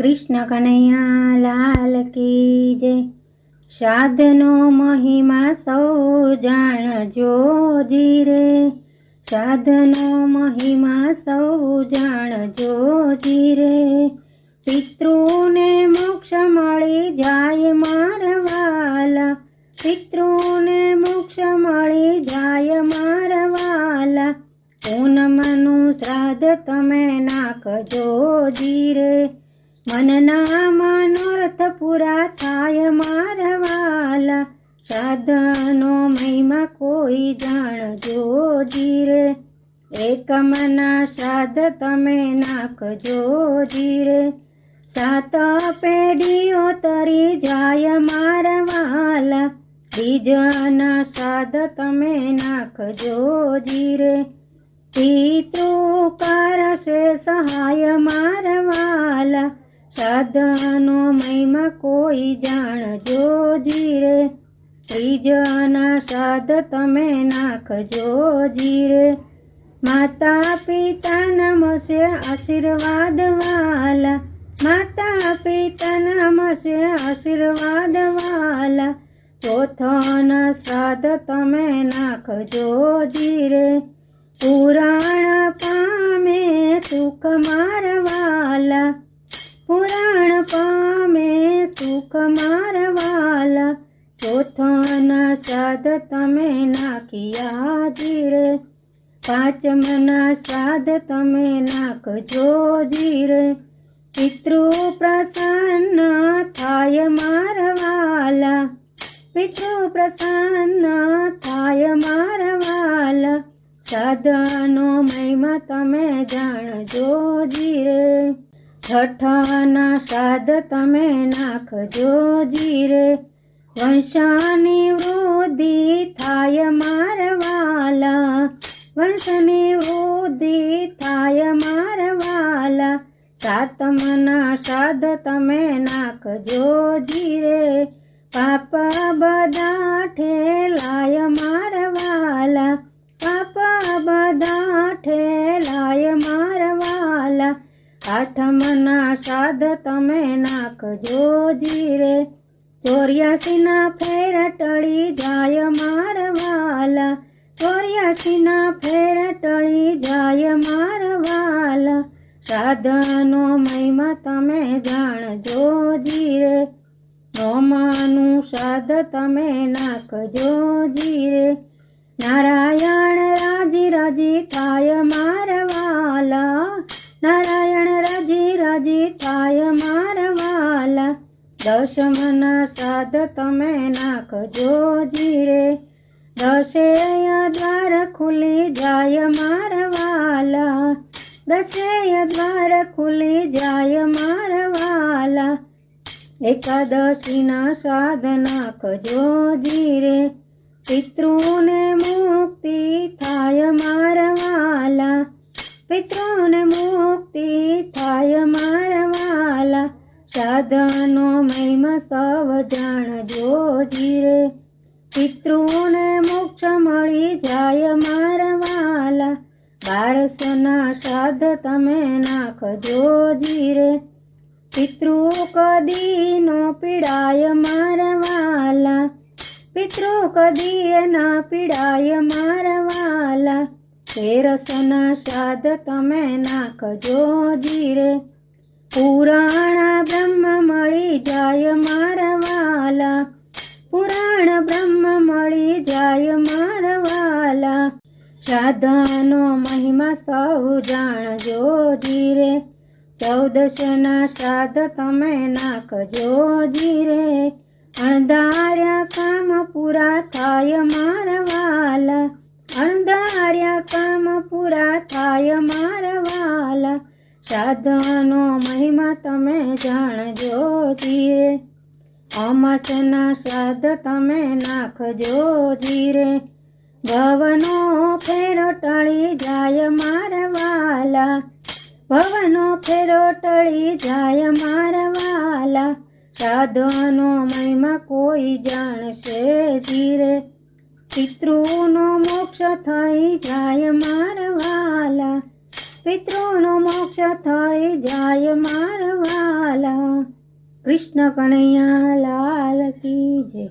कृष्ण कन्हैया लाल की जय। श्राद्धनो महिमा सौ जाणजो जी रे, श्राद्धनो महिमा सौ जाणजो जी रे। पितृने मोक्ष मळी जाय मारा वाला, पितृने मोक्ष मळी जाय मारा वाला। पूनमनु श्राद्ध तमे नाखजो जी रे, मनना मनोरथ पूरा थाय मारा वाला। श्राद्धनो महिमा कोई जाणजो जी रे, एक मना श्राद्ध तमे नाखजो जी रे। सात पेढ़ीओ तरी जाय मारा वाला, बीजना श्राद्ध तमे नाखजो जी रे। पितृ करशे सहाय मारा वाला, श्राद्धनो महिमा कोई जाणजो जी रे। त्रीजना श्राद्ध तमे नाखजो जी रे। माता पिता नमसे आशीर्वाद वाला, माता पिता नमसे आशीर्वाद वाला। चौथाना श्राद्ध तमे नाखजो जी रे। पुराण पामे सुख मारा वाला, पुराण पामे सुख मारा वाला। चौथाना श्राद्ध तमे नाखिया जी रे। पांचमना श्राद्ध तमे नाखजो जी रे। पितृ प्रसन्न थाय मारा वाला, पितृ प्रसन्न थाय मारा वाला। श्राद्धनो महिमा तमे जाणजो जी रे। छठाना श्राद्ध तमे नाखजो जी रे। वंशनी वृद्धि थाय मारा वाला, वंशनी वृद्धि थाय मारा वाला। सातमना श्राद्ध तमे नाखजो जी रे। पाप बधा ठेलाय मारा वाला, पाप बधा ठेलाय मारा वाला। आठमना श्राद्ध तमे नाखजो जी रे। 84 ना फेर टળી जाय मारा वाला, 84 ना फेर टળી जाय मारा वाला। श्राद्धनो महिमा तमे जाणजो जी रे। नौमानु श्राद्ध तमे नाखजो जी रे। नारायण राजी राजी थाय मारा वाला, नारायण राजी राजी थाय मारा वाला। दशमना श्राद्ध तमे नाखजो जी रे। दशेय द्वार खुली जाय मारा वाला, दशेय द्वार खुली जाय मारा वाला। एकादशीना श्राद्ध नाखजो जी रे। पितृने मुक्ति थाय मारा वाला, पितृने मुक्ति थाय मारा वाला। श्राद्धनो महिमा सौ जाणजो जी रे। पितृने मोक्ष मळी जाय मारा वाला। 1200ना श्राद्ध तमे नाखजो जी रे। पितृ कदी नो पीड़ाय मारा वाला, पितृ कदी ना पीड़ाय मारा वाला। 1300ना श्राद्ध तमे नाखजो जी रे। पुराण ब्रह्म मळी जाय मारा वाला, पुराण ब्रह्म मळी जाय मारा वाला। श्राद्धनो महिमा सौ जाणजो जी रे। 1400ना श्राद्ध तमे नाखजो जी रे। अणधार्या काम पूरा थाय मारा वाला, अणधार्या काम पूरा थाय मारा वाला। श्राद्धनो महिमा तमे जाणजो जी रे। अमासना श्राद्ध तमे नाखजो जी रे। भवनो फेरो टળી जाय मारा वाला, भवनो फेरो टળી जाय मारा वाला। श्राद्धनो महिमा कोई जाणशे जी रे। पितृनो मोक्ष थई जाय मारा वाला, पितृनो मोक्ष थई जाय मारा वाला। કૃષ્ણ કનૈયા લાલ કી જય.